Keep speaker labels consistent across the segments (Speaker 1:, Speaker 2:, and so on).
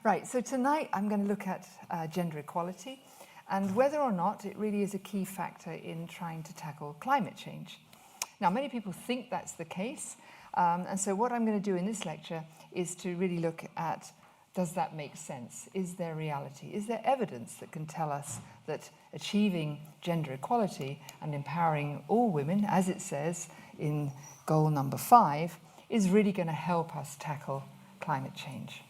Speaker 1: Right, so tonight I'm going to look at gender equality and whether or not it really is a key factor in trying to tackle climate change. Now, many people think that's the case, and so what I'm going to do in this lecture is to really look at, does that make sense? Is there reality? Is there evidence that can tell us that achieving gender equality and empowering all women, as it says in goal number 5, is really going to help us tackle climate change?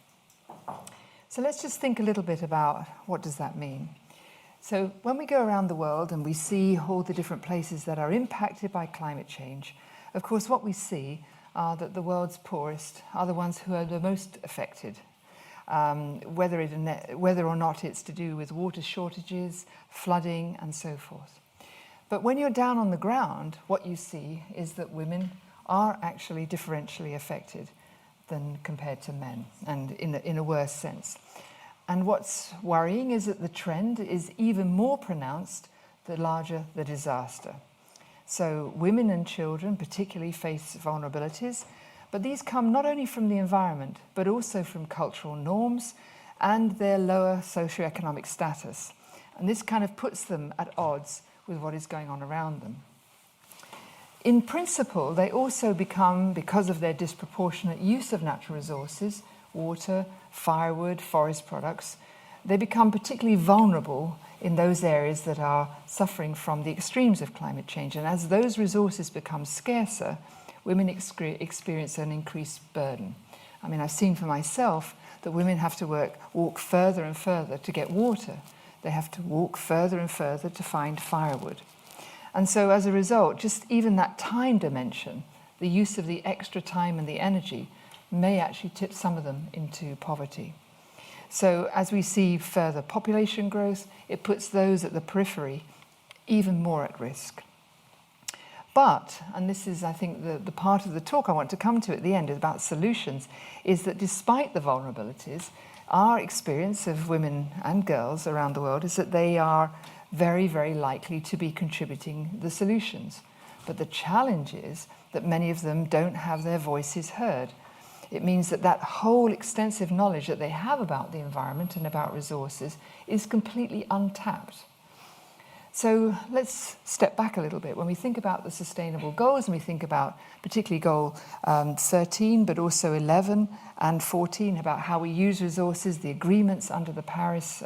Speaker 1: So let's just think a little bit about what does that mean. So when we go around the world and we see all the different places that are impacted by climate change, of course what we see are that the world's poorest are the ones who are the most affected, whether or not it's to do with water shortages, flooding and so forth. But when you're down on the ground, what you see is that women are actually differentially affected than compared to men, and in a worse sense. And what's worrying is that the trend is even more pronounced the larger the disaster. So women and children particularly face vulnerabilities, but these come not only from the environment, but also from cultural norms and their lower socioeconomic status. And this kind of puts them at odds with what is going on around them. In principle, they also become, because of their disproportionate use of natural resources, water, firewood, forest products, they become particularly vulnerable in those areas that are suffering from the extremes of climate change. And as those resources become scarcer, women experience an increased burden. I mean, I've seen for myself that women have to walk further and further to get water. They have to walk further and further to find firewood. And so as a result, just even that time dimension, the use of the extra time and the energy, may actually tip some of them into poverty. So as we see further population growth, it puts those at the periphery even more at risk. But, and this is I think the part of the talk I want to come to at the end is about solutions, is that despite the vulnerabilities, our experience of women and girls around the world is that they are very, very likely to be contributing the solutions. But the challenge is that many of them don't have their voices heard. It means that that whole extensive knowledge that they have about the environment and about resources is completely untapped. So let's step back a little bit. When we think about the sustainable goals, and we think about particularly goal 13, but also 11 and 14, about how we use resources, the agreements under the Paris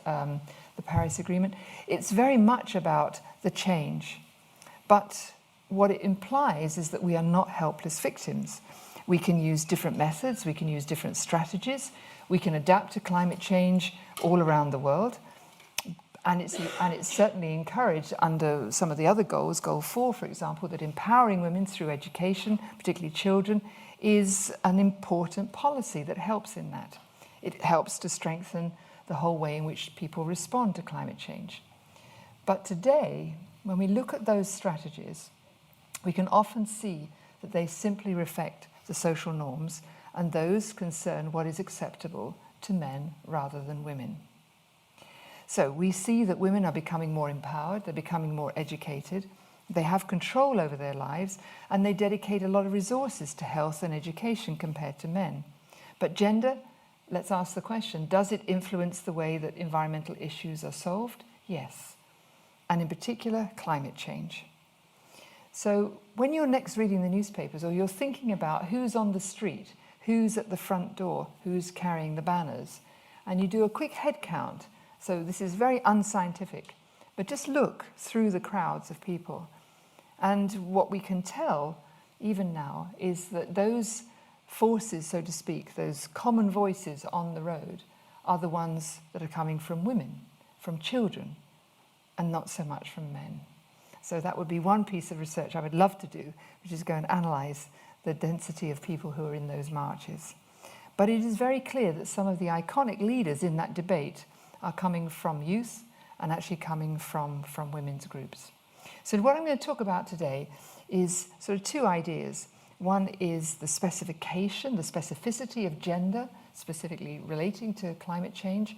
Speaker 1: Agreement, it's very much about the change. But what it implies is that we are not helpless victims. We can use different methods, we can use different strategies, we can adapt to climate change all around the world. And it's certainly encouraged under some of the other goals, goal 4, for example, that empowering women through education, particularly children, is an important policy that helps in that. It helps to strengthen the whole way in which people respond to climate change. But today, when we look at those strategies, we can often see that they simply reflect the social norms, and those concern what is acceptable to men rather than women. So we see that women are becoming more empowered, they're becoming more educated, they have control over their lives, and they dedicate a lot of resources to health and education compared to men. But gender, let's ask the question, does it influence the way that environmental issues are solved? Yes, and in particular, climate change. So when you're next reading the newspapers, or you're thinking about who's on the street, who's at the front door, who's carrying the banners, and you do a quick head count, so this is very unscientific, but just look through the crowds of people. And what we can tell, even now, is that those forces, so to speak, those common voices on the road, are the ones that are coming from women, from children, and not so much from men. So that would be one piece of research I would love to do, which is go and analyse the density of people who are in those marches. But it is very clear that some of the iconic leaders in that debate are coming from youth and actually coming from women's groups. So what I'm going to talk about today is sort of two ideas. One is the specification, the specificity of gender, specifically relating to climate change,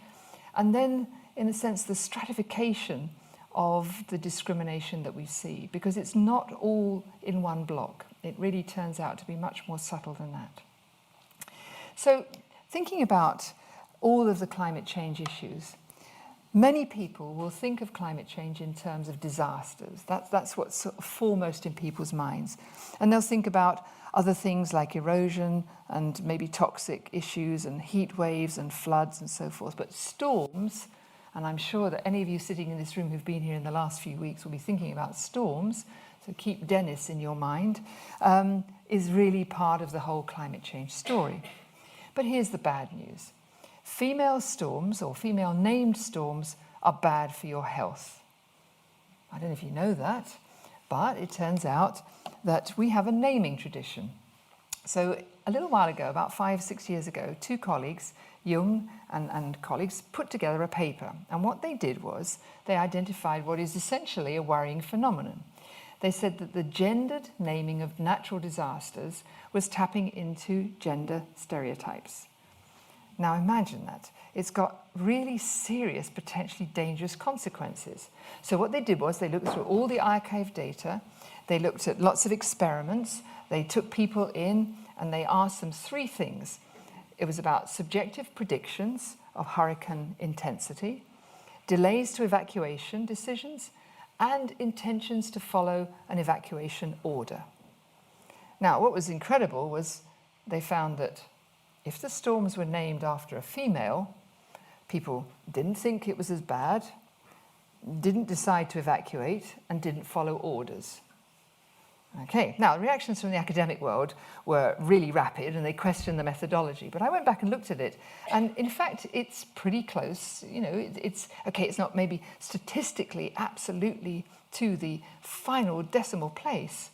Speaker 1: and then, in a sense, the stratification of the discrimination that we see, because it's not all in one block. It really turns out to be much more subtle than that. So thinking about all of the climate change issues, many people will think of climate change in terms of disasters. That's what's sort of foremost in people's minds. And they'll think about other things like erosion and maybe toxic issues and heat waves and floods and so forth. But storms, and I'm sure that any of you sitting in this room who've been here in the last few weeks will be thinking about storms, so keep Dennis in your mind, is really part of the whole climate change story. But here's the bad news. Female storms, or female named storms, are bad for your health. I don't know if you know that, but it turns out that we have a naming tradition. So a little while ago, about 5-6 years ago, two colleagues, Jung and colleagues, put together a paper. And what they did was they identified what is essentially a worrying phenomenon. They said that the gendered naming of natural disasters was tapping into gender stereotypes. Now imagine that. It's got really serious, potentially dangerous consequences. So what they did was they looked through all the archive data, they looked at lots of experiments, they took people in and they asked them three things. It was about subjective predictions of hurricane intensity, delays to evacuation decisions, and intentions to follow an evacuation order. Now, what was incredible was they found that if the storms were named after a female, people didn't think it was as bad, didn't decide to evacuate, and didn't follow orders. Okay, now reactions from the academic world were really rapid and they questioned the methodology, but I went back and looked at it, and in fact it's pretty close. You know, it's okay, it's not maybe statistically absolutely to the final decimal place,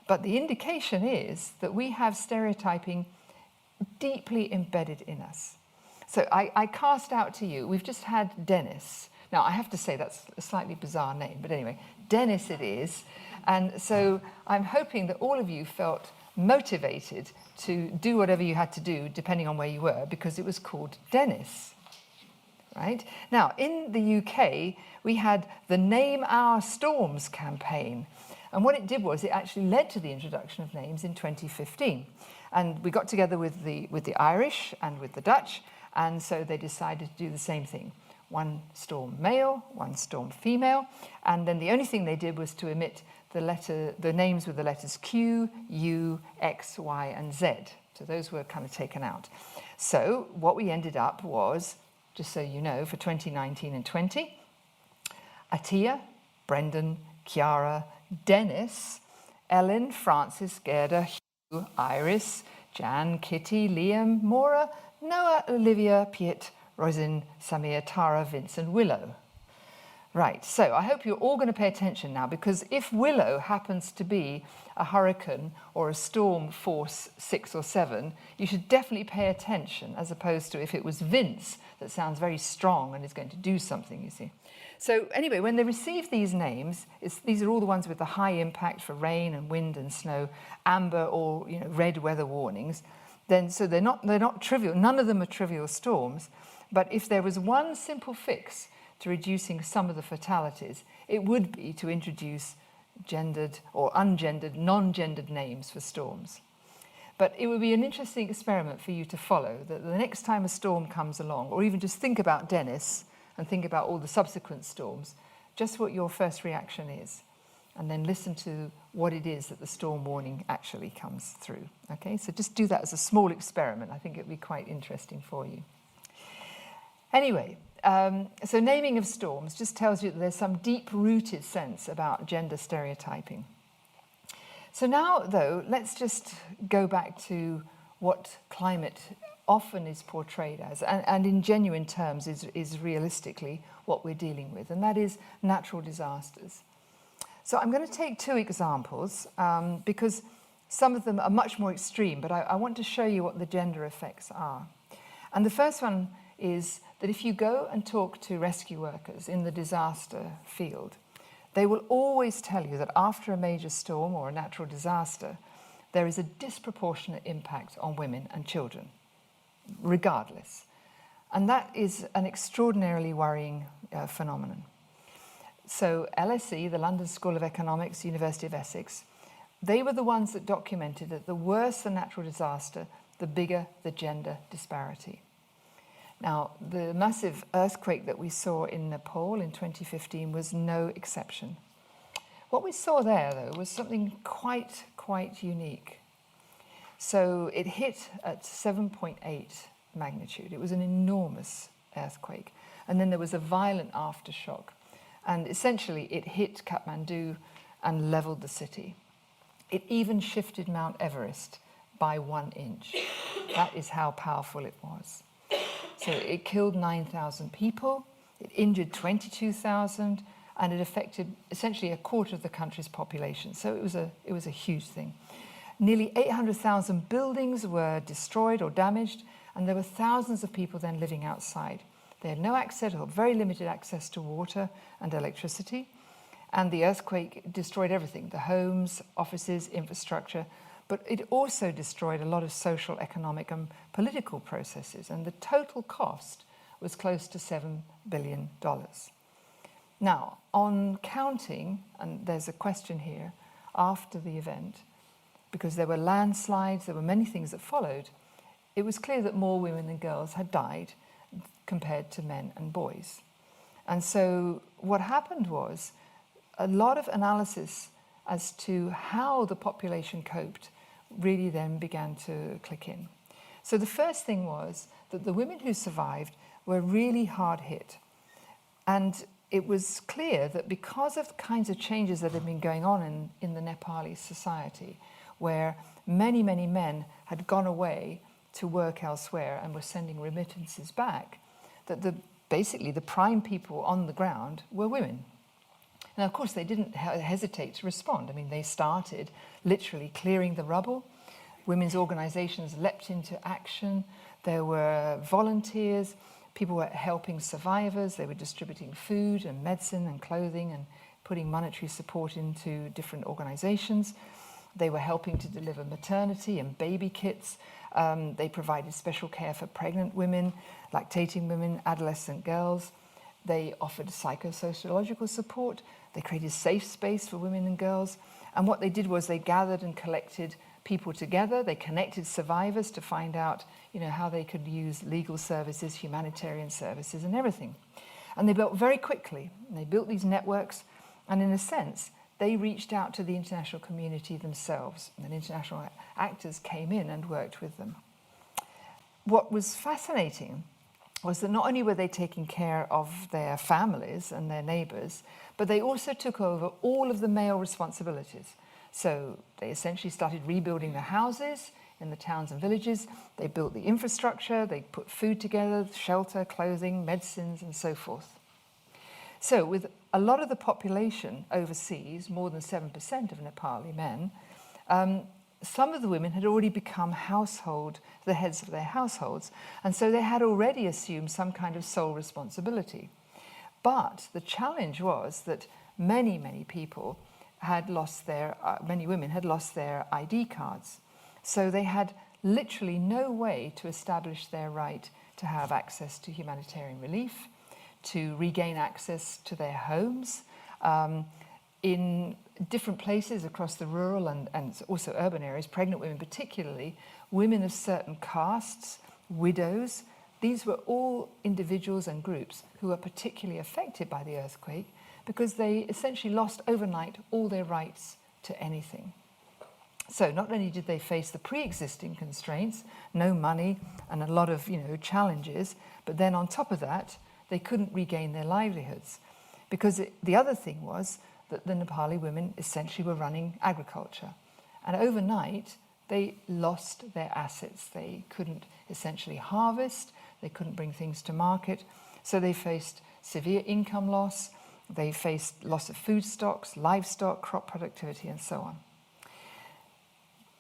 Speaker 1: but the indication is that we have stereotyping deeply embedded in us. So I cast out to you, we've just had Dennis. Now I have to say that's a slightly bizarre name, but anyway, Dennis it is. And so I'm hoping that all of you felt motivated to do whatever you had to do, depending on where you were, because it was called Dennis, right? Now, in the UK, we had the Name Our Storms campaign. And what it did was it actually led to the introduction of names in 2015. And we got together with the Irish and with the Dutch, and so they decided to do the same thing. One storm male, one storm female, and then the only thing they did was to omit the names with the letters Q, U, X, Y, and Z. So those were kind of taken out. So what we ended up was, just so you know, for 2019 and 20, Atia, Brendan, Chiara, Dennis, Ellen, Francis, Gerda, Hugh, Iris, Jan, Kitty, Liam, Maura, Noah, Olivia, Piet, Rosin, Samir, Tara, Vince, and Willow. Right, so I hope you're all going to pay attention now, because if Willow happens to be a hurricane or a storm force 6 or 7, you should definitely pay attention, as opposed to if it was Vince, that sounds very strong and is going to do something, you see. So anyway, when they receive these names, these are all the ones with the high impact for rain and wind and snow, amber or red weather warnings. Then so they're not trivial. None of them are trivial storms. But if there was one simple fix to reducing some of the fatalities, it would be to introduce gendered or ungendered, non-gendered names for storms. But it would be an interesting experiment for you to follow, that the next time a storm comes along, or even just think about Dennis and think about all the subsequent storms, just what your first reaction is, and then listen to what it is that the storm warning actually comes through. Okay, so just do that as a small experiment. I think it would be quite interesting for you. Anyway, so naming of storms just tells you that there's some deep-rooted sense about gender stereotyping. So now, though, let's just go back to what climate often is portrayed as, and in genuine terms is realistically what we're dealing with, and that is natural disasters. So I'm going to take two examples, because some of them are much more extreme, but I want to show you what the gender effects are. And the first one is that if you go and talk to rescue workers in the disaster field, they will always tell you that after a major storm or a natural disaster, there is a disproportionate impact on women and children, regardless. And that is an extraordinarily worrying phenomenon. So LSE, the London School of Economics, University of Essex, they were the ones that documented that the worse the natural disaster, the bigger the gender disparity. Now, the massive earthquake that we saw in Nepal in 2015 was no exception. What we saw there, though, was something quite unique. So it hit at 7.8 magnitude. It was an enormous earthquake. And then there was a violent aftershock. And essentially, it hit Kathmandu and leveled the city. It even shifted Mount Everest by 1 inch. That is how powerful it was. So it killed 9,000 people, it injured 22,000, and it affected essentially a quarter of the country's population. So it was a huge thing. Nearly 800,000 buildings were destroyed or damaged, and there were thousands of people then living outside. They had no access or very limited access to water and electricity, and the earthquake destroyed everything, the homes, offices, infrastructure, but it also destroyed a lot of social, economic, and political processes, and the total cost was close to $7 billion. Now, on counting, and there's a question here, after the event, because there were landslides, there were many things that followed, it was clear that more women and girls had died compared to men and boys. And so what happened was a lot of analysis as to how the population coped really then began to click in. So the first thing was that the women who survived were really hard hit. And it was clear that because of the kinds of changes that had been going on in the Nepali society, where many men had gone away to work elsewhere and were sending remittances back, that basically the prime people on the ground were women. Now, of course, they didn't hesitate to respond. I mean, they started literally clearing the rubble. Women's organizations leapt into action. There were volunteers. People were helping survivors. They were distributing food and medicine and clothing and putting monetary support into different organizations. They were helping to deliver maternity and baby kits. They provided special care for pregnant women, lactating women, adolescent girls. They offered psychosociological support. They created safe space for women and girls. And what they did was they gathered and collected people together. They connected survivors to find out, how they could use legal services, humanitarian services, and everything. And they built very quickly. And they built these networks. And in a sense, they reached out to the international community themselves. And international actors came in and worked with them. What was fascinating was that not only were they taking care of their families and their neighbors, but they also took over all of the male responsibilities. So they essentially started rebuilding the houses in the towns and villages. They built the infrastructure, they put food together, shelter, clothing, medicines, and so forth. So with a lot of the population overseas, more than 7% of Nepali men, some of the women had already become the heads of their households, and so they had already assumed some kind of sole responsibility. But the challenge was that many people had lost many women had lost their ID cards. So they had literally no way to establish their right to have access to humanitarian relief, to regain access to their homes. In different places across the rural and also urban areas, pregnant women particularly, women of certain castes, widows, these were all individuals and groups who were particularly affected by the earthquake because they essentially lost overnight all their rights to anything. So not only did they face the pre-existing constraints, no money and a lot of challenges, but then on top of that, they couldn't regain their livelihoods. Because the other thing was that the Nepali women essentially were running agriculture. And overnight, they lost their assets. They couldn't essentially harvest, they couldn't bring things to market, so they faced severe income loss, they faced loss of food stocks, livestock, crop productivity, and so on.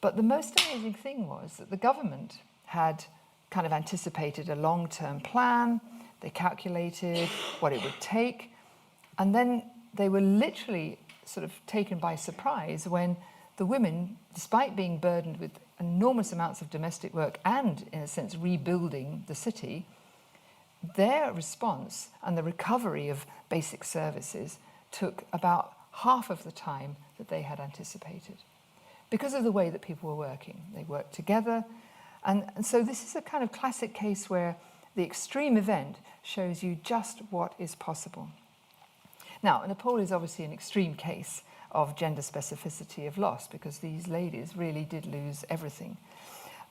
Speaker 1: But the most amazing thing was that the government had kind of anticipated a long-term plan, they calculated what it would take, and then they were literally sort of taken by surprise when the women, despite being burdened with enormous amounts of domestic work and, in a sense, rebuilding the city, their response and the recovery of basic services took about half of the time that they had anticipated because of the way that people were working. They worked together. And so this is a kind of classic case where the extreme event shows you just what is possible. Now, Nepal is obviously an extreme case of gender specificity of loss because these ladies really did lose everything.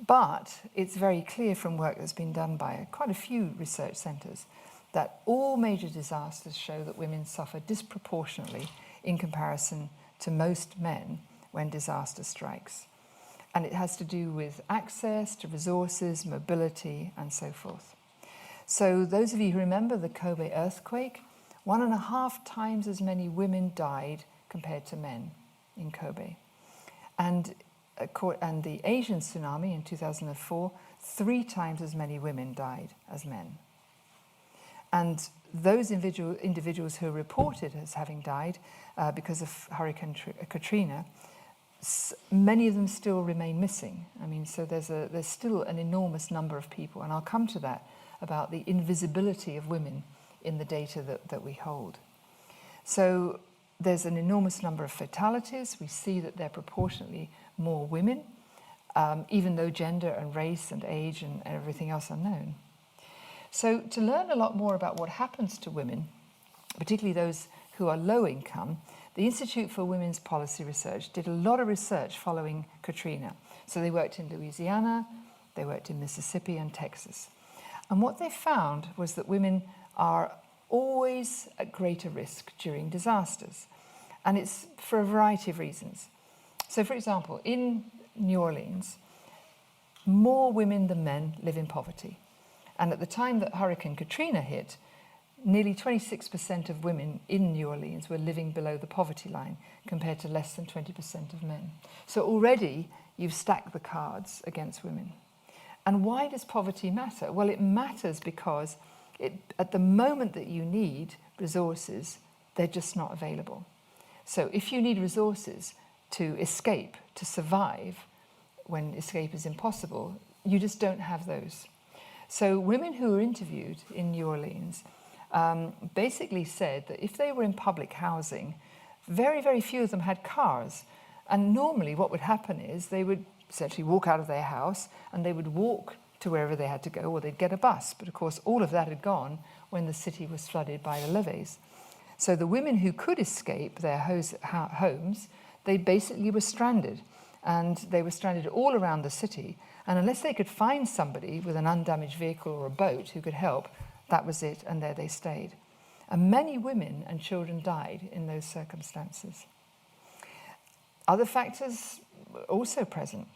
Speaker 1: But it's very clear from work that's been done by quite a few research centres that all major disasters show that women suffer disproportionately in comparison to most men when disaster strikes. And it has to do with access to resources, mobility, and so forth. So those of you who remember the Kobe earthquake, 1.5 times as many women died compared to men in Kobe. And the Asian tsunami in 2004, 3 times as many women died as men. And those individuals who are reported as having died because of Hurricane Katrina, many of them still remain missing. I mean, so there's still an enormous number of people, and I'll come to that, about the invisibility of women in the data that we hold. So there's an enormous number of fatalities. We see that they're proportionately more women, even though gender and race and age and everything else are known. So to learn a lot more about what happens to women, particularly those who are low income, the Institute for Women's Policy Research did a lot of research following Katrina. So they worked in Louisiana, they worked in Mississippi and Texas. And what they found was that women are always at greater risk during disasters. And it's for a variety of reasons. So for example, in New Orleans, more women than men live in poverty. And at the time that Hurricane Katrina hit, nearly 26% of women in New Orleans were living below the poverty line compared to less than 20% of men. So already you've stacked the cards against women. And why does poverty matter? Well, it matters because at the moment that you need resources, they're just not available. So if you need resources to escape, to survive, when escape is impossible, you just don't have those. So women who were interviewed in New Orleans basically said that if they were in public housing, very, very few of them had cars. And normally what would happen is they would essentially walk out of their house and they would walk to wherever they had to go, or they'd get a bus. But of course, all of that had gone when the city was flooded by the levees. So the women who could escape their homes, they basically were stranded. And they were stranded all around the city. And unless they could find somebody with an undamaged vehicle or a boat who could help, that was it, and there they stayed. And many women and children died in those circumstances. Other factors were also present.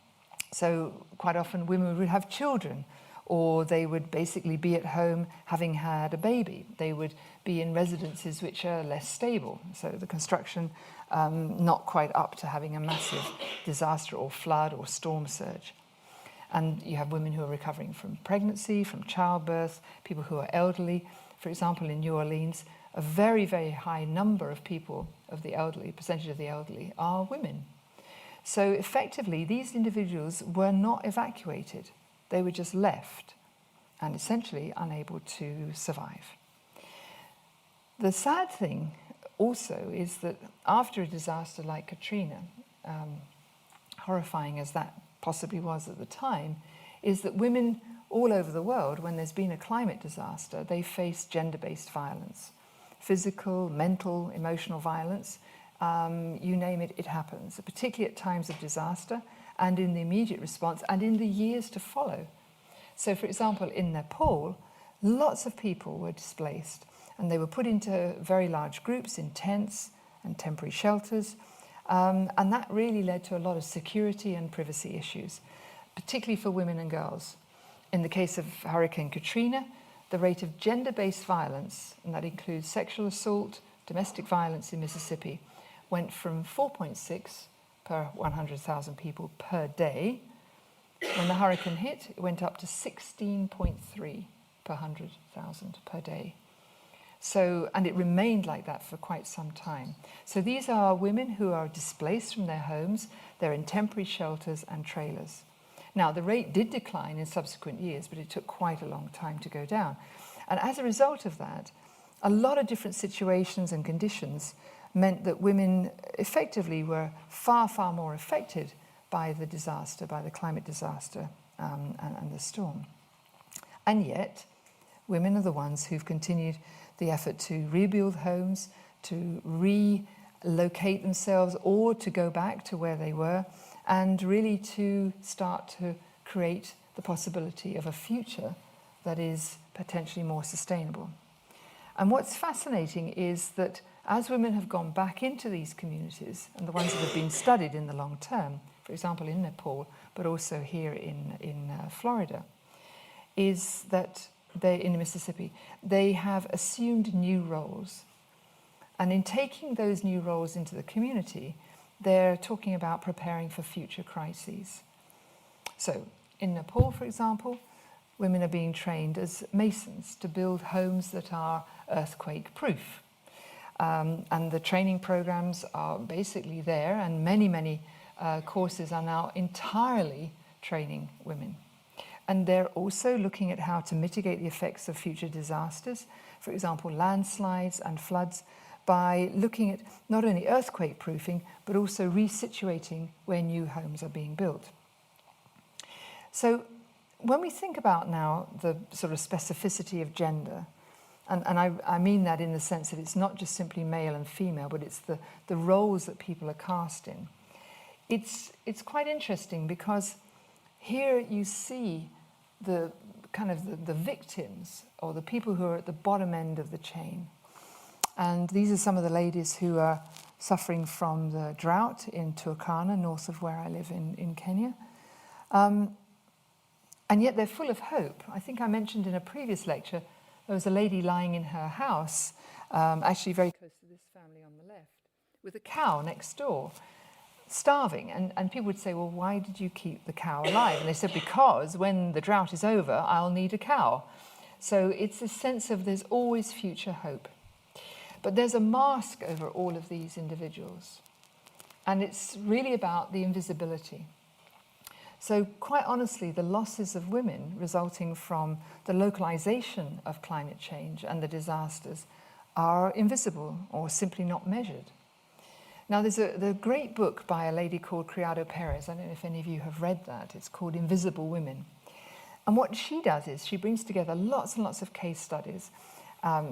Speaker 1: So quite often women would have children, or they would basically be at home having had a baby. They would be in residences which are less stable. So the construction not quite up to having a massive disaster or flood or storm surge. And you have women who are recovering from pregnancy, from childbirth, people who are elderly. For example, in New Orleans, a very, very high number of people of the elderly, percentage of the elderly, are women. So effectively, these individuals were not evacuated. They were just left and essentially unable to survive. The sad thing also is that after a disaster like Katrina, horrifying as that possibly was at the time, is that women all over the world, when there's been a climate disaster, they face gender-based violence. Physical, mental, emotional violence, you name it, it happens, particularly at times of disaster and in the immediate response and in the years to follow. So for example, in Nepal, lots of people were displaced and they were put into very large groups in tents and temporary shelters. And that really led to a lot of security and privacy issues, particularly for women and girls. In the case of Hurricane Katrina, the rate of gender-based violence, and that includes sexual assault, domestic violence in Mississippi, went from 4.6 per 100,000 people per day. When the hurricane hit, it went up to 16.3 per 100,000 per day. So, and it remained like that for quite some time. So these are women who are displaced from their homes. They're in temporary shelters and trailers. Now, the rate did decline in subsequent years, but it took quite a long time to go down. And as a result of that, a lot of different situations and conditions meant that women effectively were far, far more affected by the disaster, by the climate disaster and the storm. And yet, Women are the ones who've continued the effort to rebuild homes, to relocate themselves, or to go back to where they were, and really to start to create the possibility of a future that is potentially more sustainable. And what's fascinating is that as women have gone back into these communities, and the ones that have been studied in the long term, for example in Nepal, but also here in Florida, is that in Mississippi, they have assumed new roles. And in taking those new roles into the community, they're talking about preparing for future crises. So in Nepal, for example, women are being trained as masons to build homes that are earthquake-proof. And the training programs are basically there, and many courses are now entirely training women. And they're also looking at how to mitigate the effects of future disasters, for example, landslides and floods, by looking at not only earthquake proofing, but also resituating where new homes are being built. So when we think about now the sort of specificity of gender, and I mean that in the sense that it's not just simply male and female, but it's the roles that people are cast in. It's quite interesting because here you see the kind of the victims, or the people who are at the bottom end of the chain. And these are some of the ladies who are suffering from the drought in Turkana, north of where I live in Kenya. And yet they're full of hope. I think I mentioned in a previous lecture, there was a lady lying in her house, actually very close to this family on the left, with a cow next door, starving. And people would say, well, why did you keep the cow alive? And they said, because when the drought is over, I'll need a cow. So it's a sense of there's always future hope. But there's a mask over all of these individuals. And it's really about the invisibility. So quite honestly, the losses of women resulting from the localization of climate change and the disasters are invisible or simply not measured. Now, there's a great book by a lady called Criado Perez. I don't know if any of you have read that. It's called Invisible Women. And what she does is she brings together lots and lots of case studies,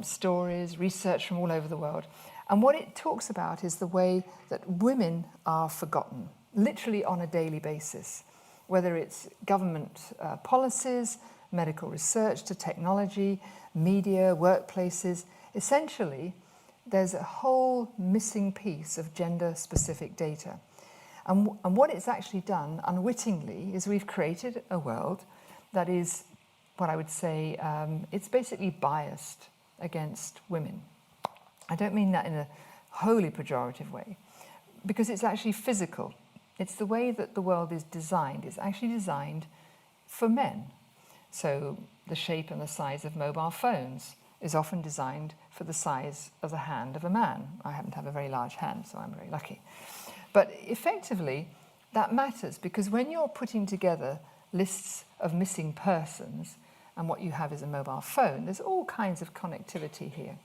Speaker 1: stories, research from all over the world. And what it talks about is the way that women are forgotten, literally on a daily basis, whether it's government policies, medical research to technology, media, workplaces. Essentially, there's a whole missing piece of gender-specific data. And what it's actually done, unwittingly, is we've created a world that is, what I would say, it's basically biased against women. I don't mean that in a wholly pejorative way, because it's actually physical. It's the way that the world is designed. It's actually designed for men. So the shape and the size of mobile phones is often designed for the size of the hand of a man. I happen to have a very large hand, so I'm very lucky. But effectively, that matters, because when you're putting together lists of missing persons, and what you have is a mobile phone, there's all kinds of connectivity here.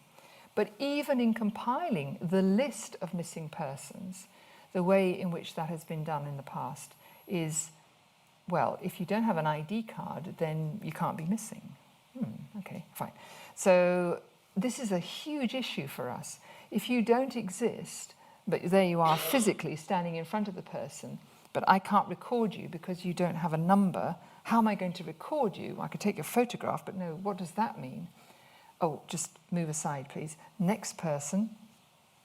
Speaker 1: But even in compiling the list of missing persons, the way in which that has been done in the past is, well, if you don't have an ID card, then you can't be missing. Okay, fine. So this is a huge issue for us. If you don't exist, but there you are physically standing in front of the person, but I can't record you because you don't have a number, how am I going to record you? I could take your photograph, but no, what does that mean? Oh, just move aside, please. Next person,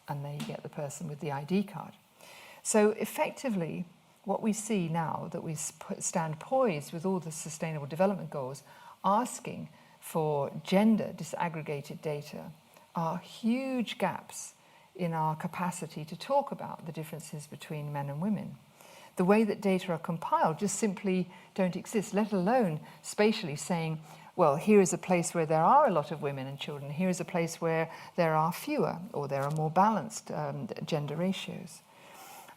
Speaker 1: and there you get the person with the ID card. So effectively, what we see now, that we stand poised with all the Sustainable Development Goals, asking for gender disaggregated data, are huge gaps in our capacity to talk about the differences between men and women. The way that data are compiled just simply don't exist, let alone spatially saying, well, here is a place where there are a lot of women and children, here is a place where there are fewer, or there are more balanced gender ratios.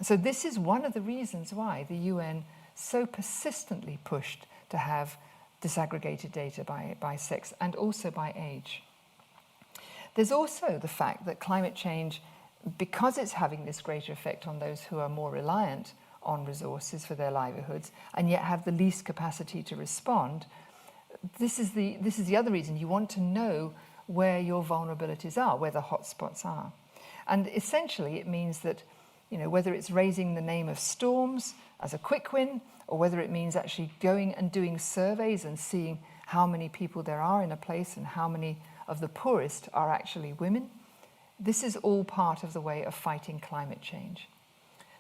Speaker 1: So this is one of the reasons why the UN so persistently pushed to have disaggregated data by sex and also by age. There's also the fact that climate change, because it's having this greater effect on those who are more reliant on resources for their livelihoods and yet have the least capacity to respond, this is the other reason you want to know where your vulnerabilities are, where the hotspots are. And essentially it means that, whether it's raising the name of storms as a quick win, or whether it means actually going and doing surveys and seeing how many people there are in a place and how many of the poorest are actually women, this is all part of the way of fighting climate change.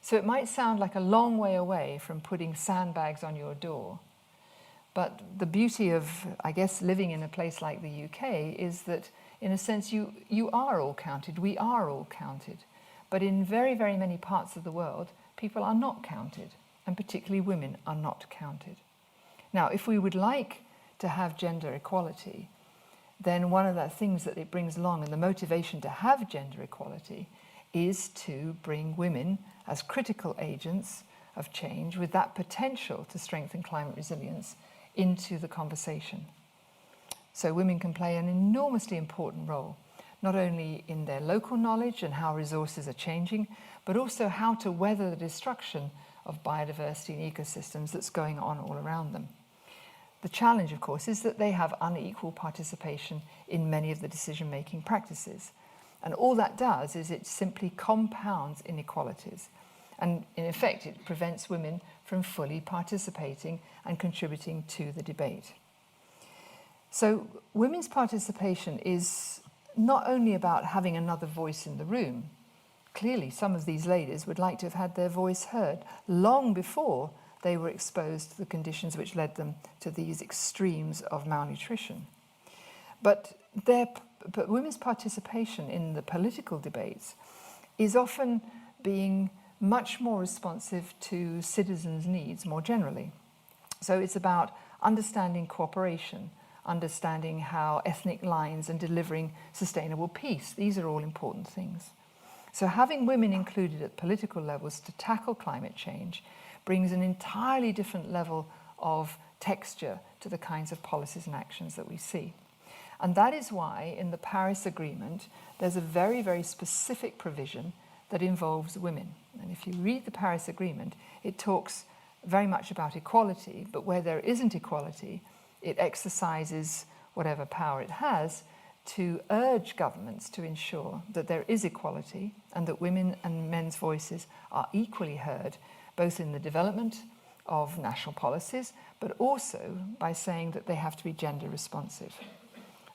Speaker 1: So it might sound like a long way away from putting sandbags on your door, but the beauty of, I guess, living in a place like the UK is that, in a sense, you are all counted, we are all counted. But in very, very many parts of the world, people are not counted, and particularly women are not counted. Now, if we would like to have gender equality, then one of the things that it brings along, and the motivation to have gender equality, is to bring women as critical agents of change with that potential to strengthen climate resilience into the conversation. So women can play an enormously important role, not only in their local knowledge and how resources are changing, but also how to weather the destruction of biodiversity and ecosystems that's going on all around them. The challenge, of course, is that they have unequal participation in many of the decision-making practices. And all that does is it simply compounds inequalities. And in effect, it prevents women from fully participating and contributing to the debate. So women's participation is not only about having another voice in the room. Clearly, some of these ladies would like to have had their voice heard long before they were exposed to the conditions which led them to these extremes of malnutrition. But women's participation in the political debates is often being much more responsive to citizens' needs more generally. So it's about understanding cooperation, understanding how ethnic lines and delivering sustainable peace. These are all important things. So having women included at political levels to tackle climate change brings an entirely different level of texture to the kinds of policies and actions that we see. And that is why in the Paris Agreement, there's a very, very specific provision that involves women. And if you read the Paris Agreement, it talks very much about equality, but where there isn't equality, it exercises whatever power it has to urge governments to ensure that there is equality and that women and men's voices are equally heard, both in the development of national policies, but also by saying that they have to be gender responsive.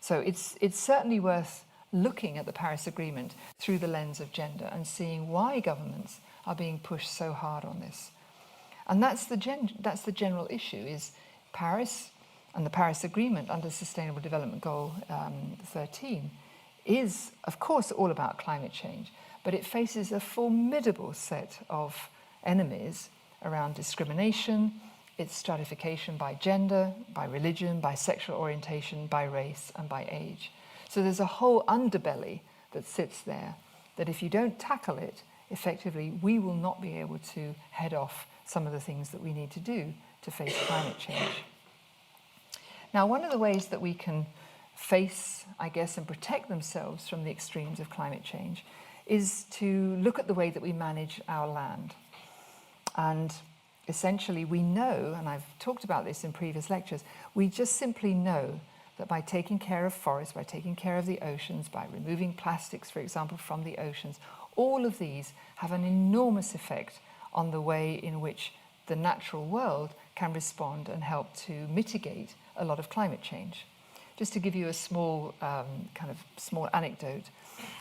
Speaker 1: So it's certainly worth looking at the Paris Agreement through the lens of gender and seeing why governments are being pushed so hard on this. And that's the general issue, is Paris and the Paris Agreement under Sustainable Development Goal 13 is, of course, all about climate change, but it faces a formidable set of enemies around discrimination, its stratification by gender, by religion, by sexual orientation, by race, and by age. So there's a whole underbelly that sits there that if you don't tackle it effectively, we will not be able to head off some of the things that we need to do to face climate change. Now, one of the ways that we can face, I guess, and protect themselves from the extremes of climate change is to look at the way that we manage our land. And essentially we know, and I've talked about this in previous lectures, we just simply know that by taking care of forests, by taking care of the oceans, by removing plastics, for example, from the oceans, all of these have an enormous effect on the way in which the natural world can respond and help to mitigate a lot of climate change. Just to give you a small small anecdote,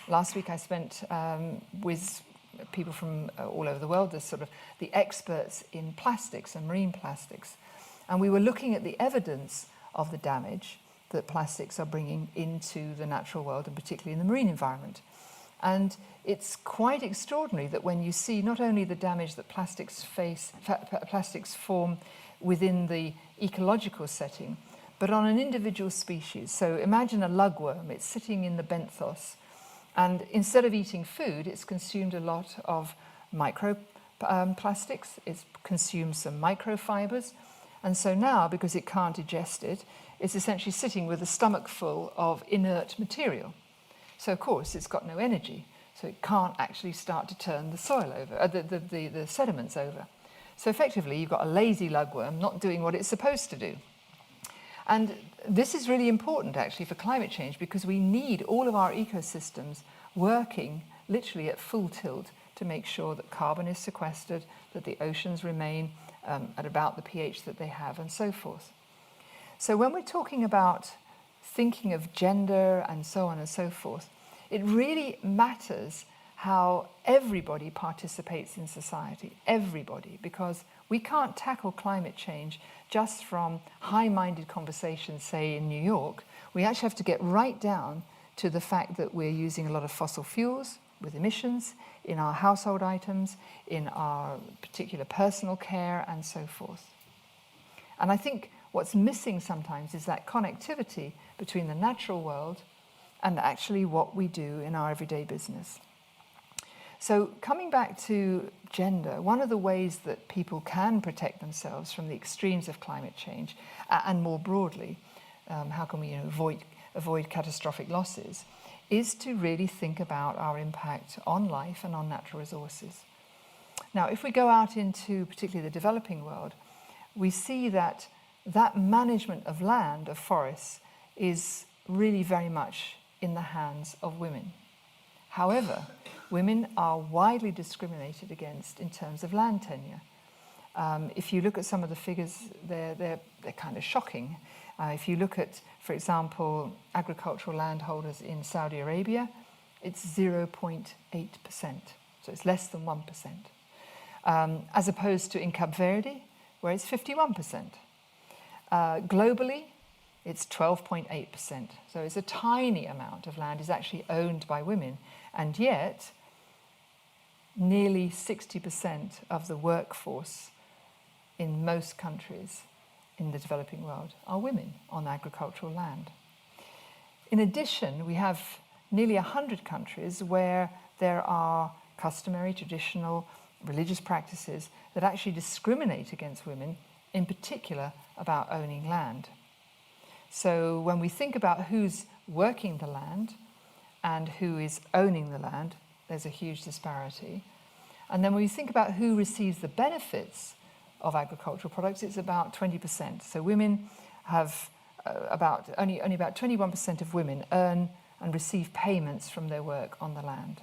Speaker 1: last week I spent with people from all over the world, the experts in plastics and marine plastics, and we were looking at the evidence of the damage that plastics are bringing into the natural world, and particularly in the marine environment. And it's quite extraordinary that when you see not only the damage that plastics form within the ecological setting, but on an individual species. So imagine a lugworm, it's sitting in the benthos, and instead of eating food, it's consumed a lot of microplastics, it's consumed some microfibers, and so now, because it can't digest it, it's essentially sitting with a stomach full of inert material. So of course it's got no energy, so it can't actually start to turn the soil over, the sediments over. So effectively you've got a lazy lugworm not doing what it's supposed to do. And this is really important actually for climate change, because we need all of our ecosystems working literally at full tilt to make sure that carbon is sequestered, that the oceans remain at about the pH that they have, and so forth. So when we're talking about thinking of gender and so on and so forth, it really matters how everybody participates in society, everybody, because we can't tackle climate change just from high-minded conversations, say in New York. We actually have to get right down to the fact that we're using a lot of fossil fuels with emissions in our household items, in our particular personal care, and so forth. And I think what's missing sometimes is that connectivity between the natural world and actually what we do in our everyday business. So coming back to gender, one of the ways that people can protect themselves from the extremes of climate change, and more broadly, how can we avoid catastrophic losses, is to really think about our impact on life and on natural resources. Now, if we go out into particularly the developing world, we see that management of land, of forests, is really very much in the hands of women. However, women are widely discriminated against in terms of land tenure. If you look at some of the figures, they're kind of shocking. If you look at, for example, agricultural landholders in Saudi Arabia, it's 0.8%, so it's less than 1%. As opposed to in Cape Verde, where it's 51%. Globally, it's 12.8%. So it's a tiny amount of land is actually owned by women, and yet nearly 60% of the workforce in most countries in the developing world are women on agricultural land. In addition, we have nearly 100 countries where there are customary, traditional, religious practices that actually discriminate against women, in particular about owning land. So when we think about who's working the land and who is owning the land, there's a huge disparity. And then when we think about who receives the benefits of agricultural products, it's about 20%. So women have only about 21% of women earn and receive payments from their work on the land.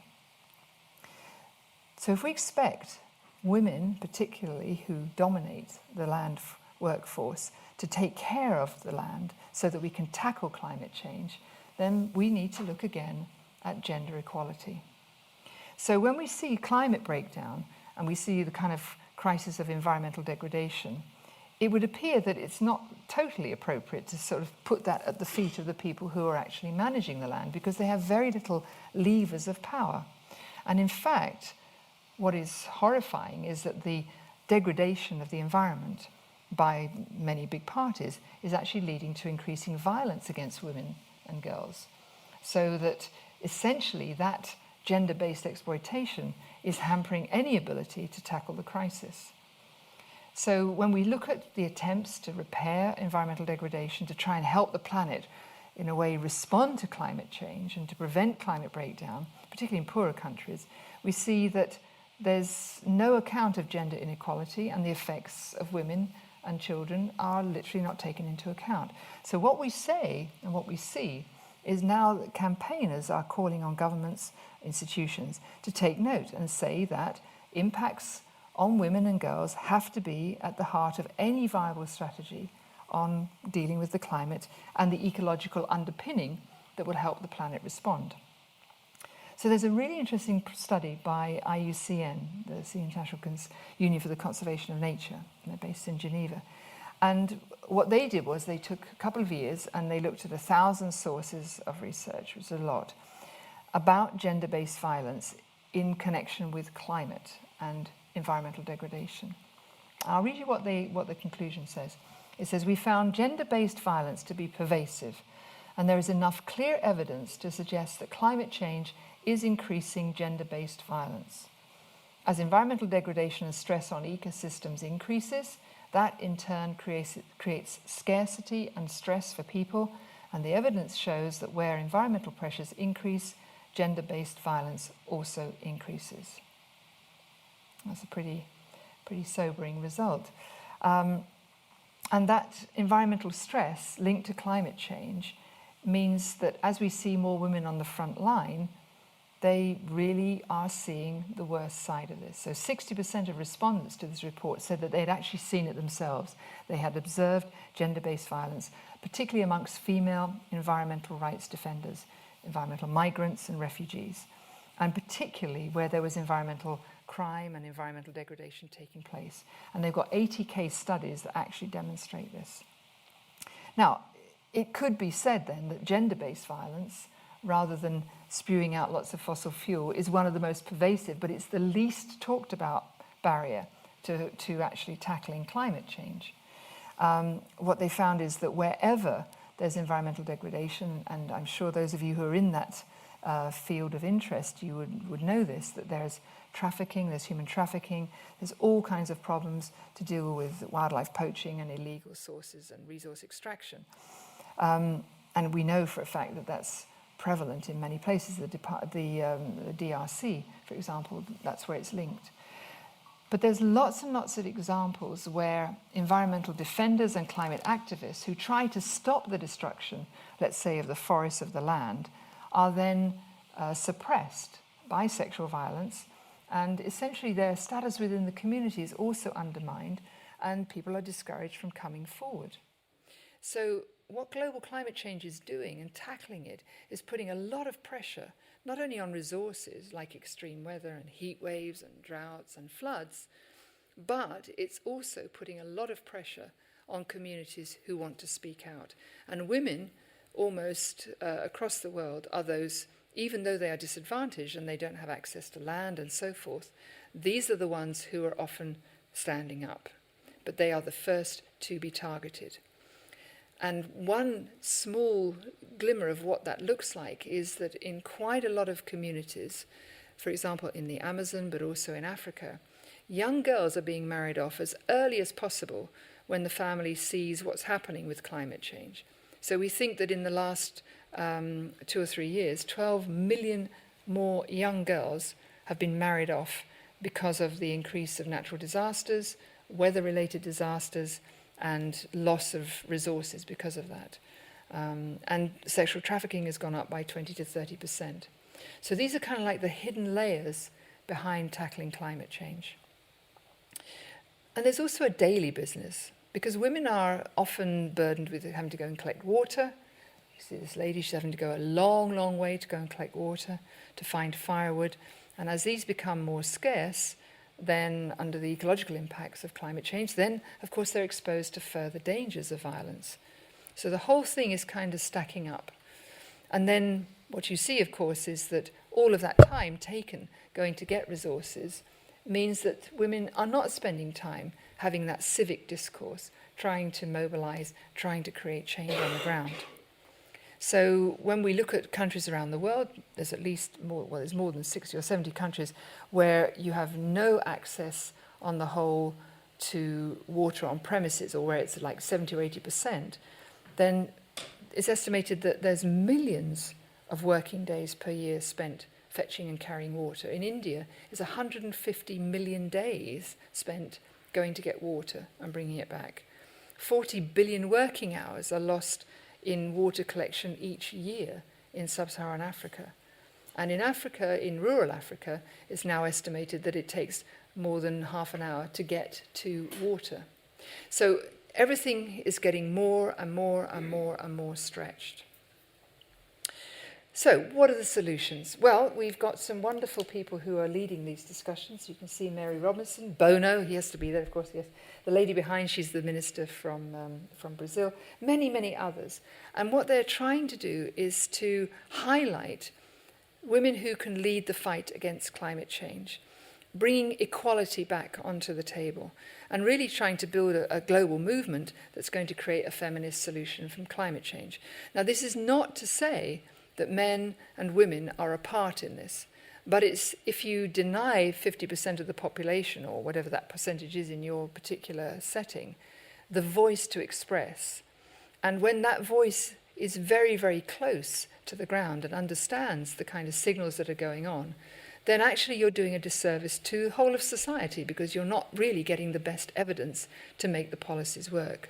Speaker 1: So if we expect women, particularly who dominate the land workforce, to take care of the land so that we can tackle climate change, then we need to look again at gender equality. So when we see climate breakdown and we see the kind of crisis of environmental degradation, it would appear that it's not totally appropriate to sort of put that at the feet of the people who are actually managing the land, because they have very little levers of power. And in fact, what is horrifying is that the degradation of the environment by many big parties is actually leading to increasing violence against women and girls. So that essentially that gender-based exploitation is hampering any ability to tackle the crisis. So when we look at the attempts to repair environmental degradation, to try and help the planet in a way respond to climate change and to prevent climate breakdown, particularly in poorer countries, we see that there's no account of gender inequality, and the effects of women and children are literally not taken into account. So what we say and what we see is now that campaigners are calling on governments, institutions, to take note and say that impacts on women and girls have to be at the heart of any viable strategy on dealing with the climate and the ecological underpinning that will help the planet respond. So there's a really interesting study by IUCN, the International Union for the Conservation of Nature, and they're based in Geneva. And what they did was they took a couple of years and they looked at 1,000 sources of research, which is a lot, about gender-based violence in connection with climate and environmental degradation. I'll read you what the conclusion says. It says, "We found gender-based violence to be pervasive, and there is enough clear evidence to suggest that climate change is increasing gender-based violence. As environmental degradation and stress on ecosystems increases, that in turn creates scarcity and stress for people, and the evidence shows that where environmental pressures increase, gender-based violence also increases." That's a pretty sobering result. And that environmental stress linked to climate change means that as we see more women on the front line, they really are seeing the worst side of this. So 60% of respondents to this report said that they had actually seen it themselves. They had observed gender-based violence, particularly amongst female environmental rights defenders, environmental migrants and refugees, and particularly where there was environmental crime and environmental degradation taking place. And they've got 80 case studies that actually demonstrate this. Now, it could be said then that gender-based violence, rather than spewing out lots of fossil fuel, is one of the most pervasive, but it's the least talked about barrier to actually tackling climate change. What they found is that wherever there's environmental degradation, and I'm sure those of you who are in that field of interest, you would know this, that there's trafficking, there's human trafficking, there's all kinds of problems to deal with wildlife poaching and illegal sources and resource extraction. And we know for a fact that that's prevalent in many places. The DRC, for example, that's where it's linked. But there's lots and lots of examples where environmental defenders and climate activists who try to stop the destruction, let's say, of the forests of the land, are then suppressed by sexual violence, and essentially their status within the community is also undermined, and people are discouraged from coming forward. So what global climate change is doing and tackling it is putting a lot of pressure, not only on resources like extreme weather and heat waves and droughts and floods, but it's also putting a lot of pressure on communities who want to speak out. And women, almost across the world, are those, even though they are disadvantaged and they don't have access to land and so forth, these are the ones who are often standing up. But they are the first to be targeted. And one small glimmer of what that looks like is that in quite a lot of communities, for example in the Amazon but also in Africa, young girls are being married off as early as possible when the family sees what's happening with climate change. So we think that in the last 2 or 3 years, 12 million more young girls have been married off because of the increase of natural disasters, weather-related disasters, and loss of resources because of that. And sexual trafficking has gone up by 20 to 30%. So these are kind of like the hidden layers behind tackling climate change. And there's also a daily business, because women are often burdened with having to go and collect water. You see this lady, she's having to go a long, long way to go and collect water, to find firewood. And as these become more scarce, then under the ecological impacts of climate change, then of course they're exposed to further dangers of violence. So the whole thing is kind of stacking up. And then what you see, of course, is that all of that time taken going to get resources means that women are not spending time having that civic discourse, trying to mobilize, trying to create change on the ground. So when we look at countries around the world, there's at least more, well, there's more than 60 or 70 countries where you have no access on the whole to water on premises, or where it's like 70 or 80%, then it's estimated that there's millions of working days per year spent fetching and carrying water. In India, it's 150 million days spent going to get water and bringing it back. 40 billion working hours are lost in water collection each year in sub-Saharan Africa. And in Africa, in rural Africa, it's now estimated that it takes more than half an hour to get to water. So everything is getting more and more and more and more stretched. So what are the solutions? Well, we've got some wonderful people who are leading these discussions. You can see Mary Robinson, Bono, he has to be there, of course, yes. The lady behind, she's the minister from Brazil, many, many others. And what they're trying to do is to highlight women who can lead the fight against climate change, bringing equality back onto the table, and really trying to build a global movement that's going to create a feminist solution from climate change. Now, this is not to say that men and women are a part in this. But it's, if you deny 50% of the population, or whatever that percentage is in your particular setting, the voice to express, and when that voice is very, very close to the ground and understands the kind of signals that are going on, then actually you're doing a disservice to the whole of society, because you're not really getting the best evidence to make the policies work.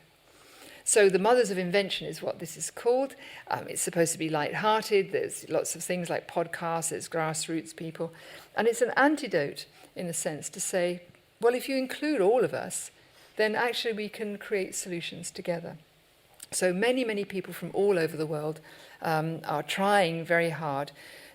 Speaker 1: So the Mothers of Invention is what this is called. It's supposed to be light-hearted. There's lots of things like podcasts, there's grassroots people. And it's an antidote, in a sense, to say, well, if you include all of us, then actually we can create solutions together. So many, many people from all over the world are trying very hard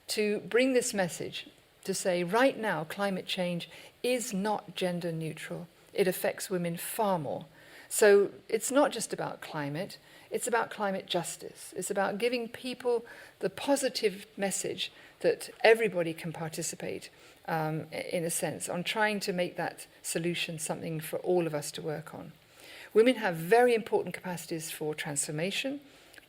Speaker 1: to bring this message, to say right now climate change is not gender neutral. It affects women far more. So it's not just about climate, it's about climate justice. It's about giving people the positive message that everybody can participate, in a sense, on trying to make that solution something for all of us to work on. Women have very important capacities for transformation,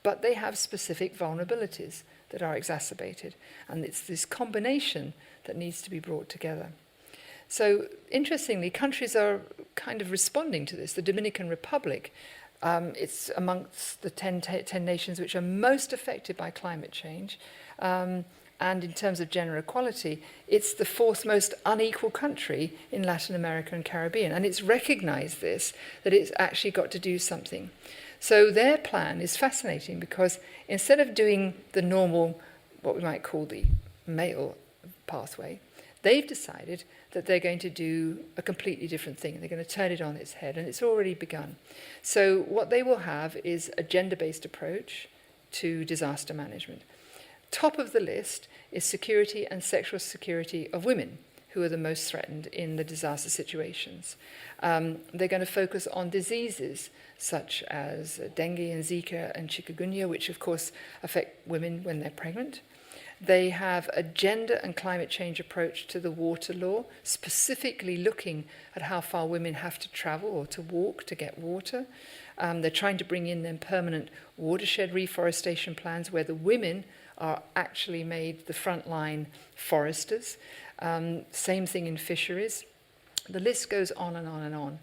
Speaker 1: but they have specific vulnerabilities that are exacerbated. And it's this combination that needs to be brought together. So, interestingly, countries are kind of responding to this. The Dominican Republic, it's amongst the 10 nations which are most affected by climate change. And in terms of gender equality, it's the fourth most unequal country in Latin America and Caribbean. And it's recognized this, that it's actually got to do something. So their plan is fascinating because instead of doing the normal, what we might call the male pathway, they've decided that they're going to do a completely different thing. They're going to turn it on its head, and it's already begun. So what they will have is a gender-based approach to disaster management. Top of the list is security and sexual security of women, who are the most threatened in the disaster situations. They're going to focus on diseases such as dengue and Zika and chikungunya, which of course affect women when they're pregnant. They have a gender and climate change approach to the water law, specifically looking at how far women have to travel or to walk to get water. They're trying to bring in then permanent watershed reforestation plans where the women are actually made the frontline foresters. Same thing in fisheries. The list goes on and on and on.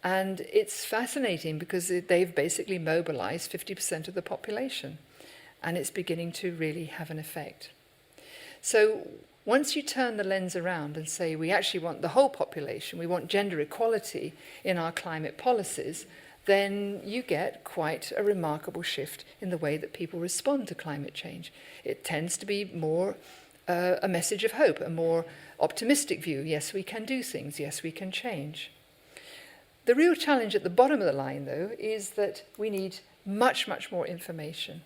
Speaker 1: And it's fascinating because they've basically mobilized 50% of the population. And it's beginning to really have an effect. So once you turn the lens around and say we actually want the whole population, we want gender equality in our climate policies, then you get quite a remarkable shift in the way that people respond to climate change. It tends to be more a message of hope, a more optimistic view. Yes, we can do things. Yes, we can change. The real challenge at the bottom of the line, though, is that we need much, much more information.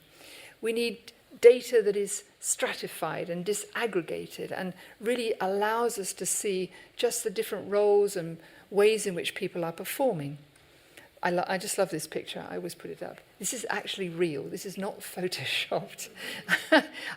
Speaker 1: We need data that is stratified and disaggregated and really allows us to see just the different roles and ways in which people are performing. I just love this picture. I always put it up. This is actually real. This is not photoshopped.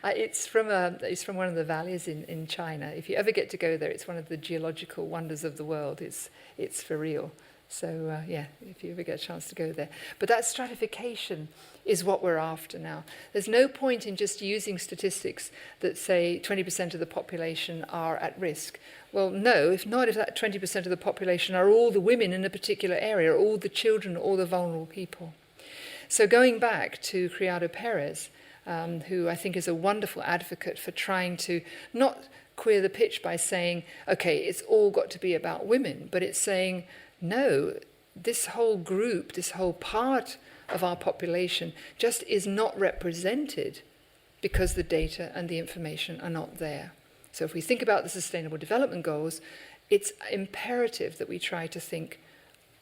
Speaker 1: It's from one of the valleys in China. If you ever get to go there, it's one of the geological wonders of the world. It's for real. So, if you ever get a chance to go there. But that stratification is what we're after now. There's no point in just using statistics that say 20% of the population are at risk. Well, no, if that 20% of the population are all the women in a particular area, or all the children, or all the vulnerable people. So going back to Criado Perez, who I think is a wonderful advocate for trying to not queer the pitch by saying, okay, it's all got to be about women, but it's saying, no, this whole group, this whole part of our population just is not represented because the data and the information are not there. So if we think about the Sustainable Development Goals, it's imperative that we try to think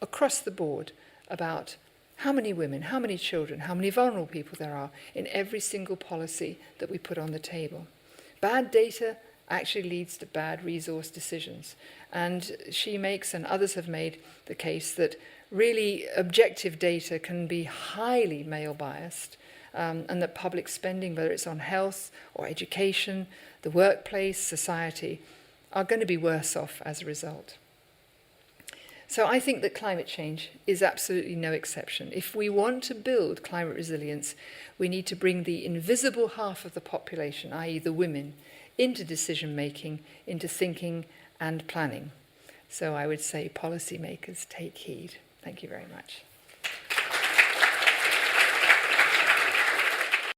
Speaker 1: across the board about how many women, how many children, how many vulnerable people there are in every single policy that we put on the table. Bad data actually leads to bad resource decisions. And she makes, and others have made, the case that really objective data can be highly male biased, and that public spending, whether it's on health or education, the workplace, society, are going to be worse off as a result. So I think that climate change is absolutely no exception. If we want to build climate resilience, we need to bring the invisible half of the population, i.e. the women, into decision-making, into thinking and planning. So I would say policymakers, take heed. Thank you very much.